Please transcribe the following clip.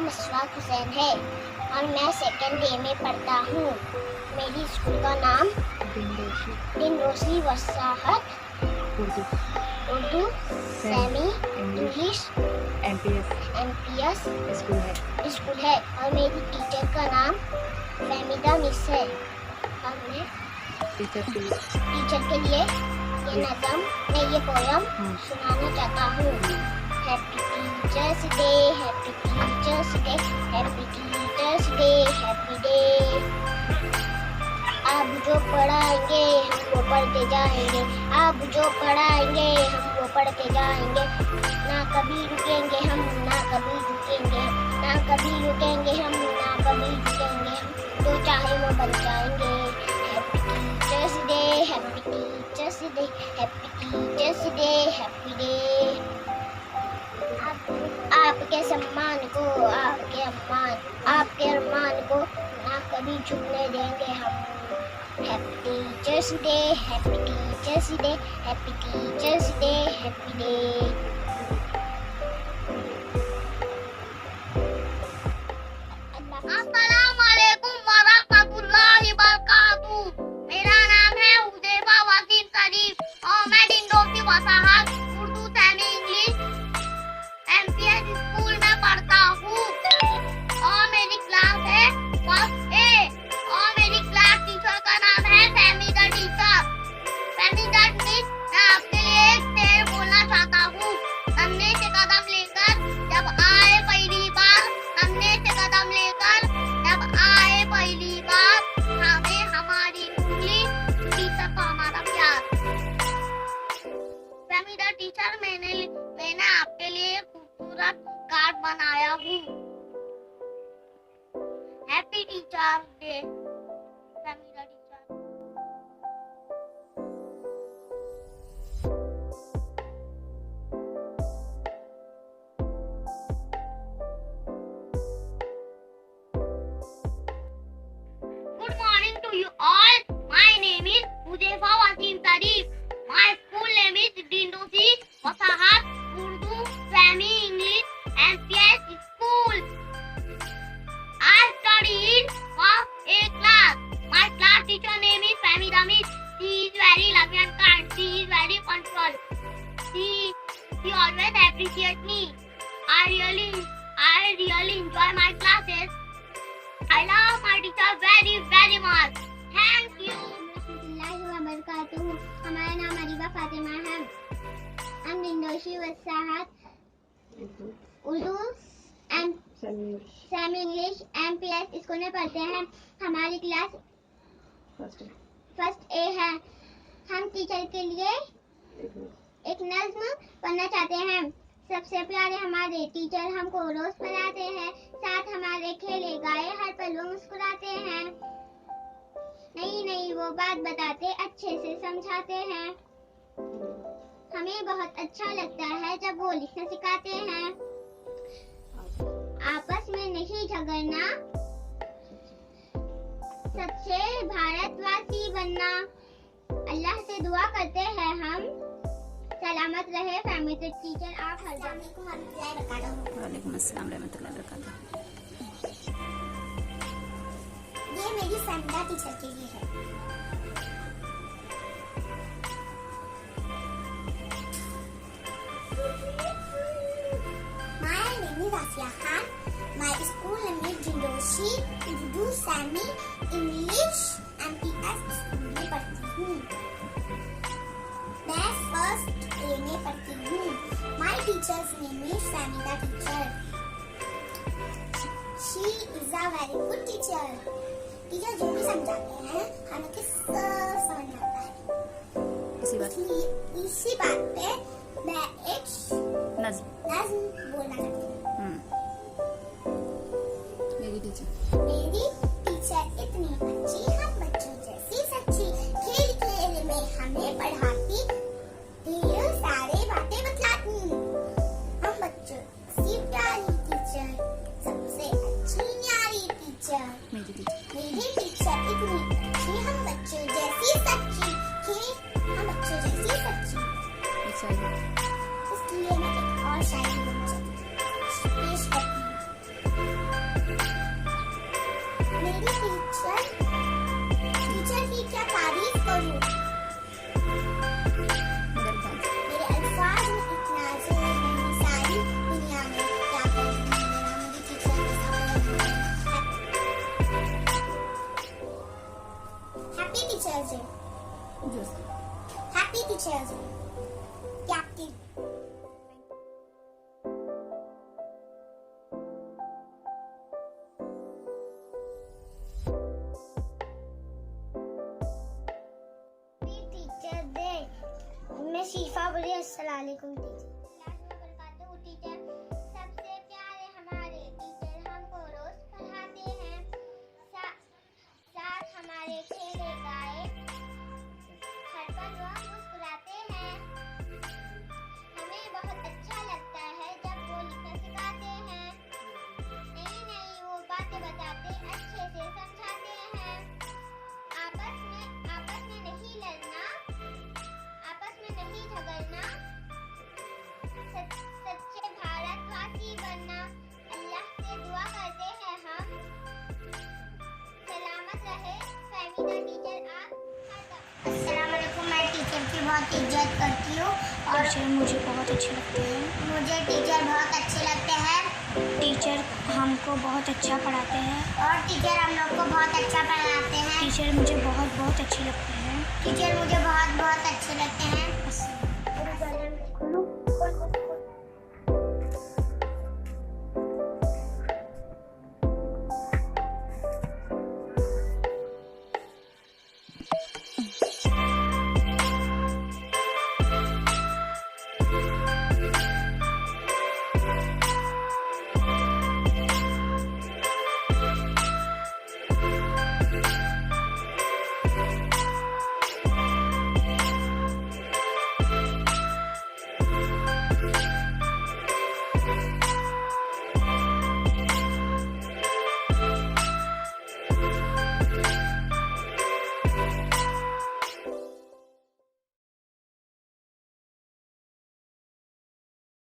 अशफाक हुसैन है और मैं सेकंड ए में पढ़ता हूँ। मेरी स्कूल का नाम दिन रोशनी वसाहत Urdu semi English MPS school है और मेरी टीचर का नाम फहमीदा मिस है। और मैं टीचर के लिए ये नज़म मैं ये पोयम सुनाना चाहता हूँ। Happy teachers day, happy teachers day, happy teachers day, happy day. आप जो पढ़ाएंगे हम वो पढ़ते जाएंगे, आप जो पढ़ाएंगे हम वो पढ़ते जाएंगे। ना कभी रुकेंगे हम, ना कभी रुकेंगे, ना कभी रुकेंगे हम, ना कभी रुकेंगे हम, जो चाहे वो बन जाएंगे। Happy teachers day, happy teachers day, happy teachers day, happy day. आपके सम्मान को, आपके अरमान को ना कभी झुकने देंगे हम। Happy teachers day, happy teachers day, happy teachers day, happy day. अस्सलाम वालेकुम वरहमतुल्लाहि वबरकातुहू। मेरा नाम है हुदैफा वसीम शरीफ और मैं डिंडोसी वसाहत Urdu semi English MPS school में पढ़ता हूँ और मेरी क्लास है फर्स्ट ए और मेरी क्लास टीचर का नाम है फहमीदा टीचर। फहमीदा मिस, मैं आपके लिए एक शेर बोलना चाहता हूँ। नन्हे से कदम लेकर जब आए पहली बार, नन्हे से कदम लेकर जब आए पहली बार, हमें हमारी उंगली, टीचर को हमारा प्यार। फहमीदा टीचर, मैंने आपके लिए खूबसूरत कार्ड बनाया हूँ। Happy teacher day Fahmida teacher. Good morning to you all. My name is Huदैफा Waseem Sharif. My school name is Dindosi Wasahat Urdu Semi English MPS School. I study in first A class. My class teacher name is Fahmida Miss. She is very loving and kind. She is very punctual. She always appreciates me. I really enjoy my classes. I love my teacher very very much. Thank you. वबरकातुहू। हमारा नाम अरीबा फातिमा है। हम डिंडोशी वसाहत Urdu semi English MPS school में पढ़ते हैं। हमारी class first A है। हम टीचर के लिए एक नज्म पढ़ना चाहते हैं। सबसे प्यारे हमारे टीचर हमको रोज पढ़ाते हैं, साथ हमारे खेले गाए हर पल वो मुस्कुराते हैं। नई वो बात बताते, अच्छे से समझाते हैं। हमें बहुत अच्छा लगता है जब वो लिखना सिखाते हैं। आपस में नहीं झगड़ना, सबसे भारतवासी बनना। अल्लाह से दुआ करते हैं हम, सलामत रहे फहमीदा टीचर आप हर जगह। वालेकुम अस्सलाम रहमतुल्लाहि व बरकातुहू। ये मेरी फहमीदा टीचर के लिए है। My name is Asiya Khan. My school name is Dindoshi Urdu Semi English MPS school में पढ़ती हूँ। मैं फर्स्ट ए में पढ़ती हूँ। My teacher's name is Fahmida teacher. She is a very good teacher. Teacher जो भी समझाते हैं हमें समझ में आता है। इसी बात पे मैं एक नज्म बोलना चाहती हूँ। मेरी टीचर इतनी अच्छी, हम बच्चों जैसी सच्ची, खेल खेल में हमें पढ़ाती, ढेर सारे बातें बतलाती। हम बच्चों सी प्यारी टीचर, सबसे अच्छी न्यारी टीचर। मेरी टीचर इतनी अच्छी, हम बच्चों जैसी सच्ची, हम बच्चों जैसी सच्ची। इसलिए मैं एक और शायरी पेश करती हूँ। Happy Teachers Day. Happy Teachers Day. Captain. Happy Teacher Day. मैं शीफा बोली अस्सलाम वालेकुम टीचर। सबसे प्यारे हमारे टीचर हमको रोज पढ़ाते हैं, साथ हमारे खेले गाए, हर पल वो मुस्कुराते हैं। हमें बहुत अच्छा लगता है जब वो लिखना सिखाते हैं, नई नई वो बातें बताते, अच्छे से समझाते हैं। आपस में नहीं लड़ना, आपस में नहीं झगड़ना, सच्चे भारतवासी बनना, अल्लाह से दुआ करते हैं हम। सलामत रहे फहमीदा टीचर आप। अस्सलाम वालेकुम। मैं टीचर की बहुत इज्जत करती हूँ और टीचर मुझे बहुत अच्छे लगते हैं। मुझे टीचर बहुत अच्छे लगते हैं टीचर हमको बहुत अच्छा पढ़ाते हैं। और टीचर हम लोग को बहुत अच्छा पढ़ाते हैं। टीचर मुझे बहुत अच्छे लगते हैं। टीचर मुझे बहुत अच्छे लगते हैं। अस्सलाम।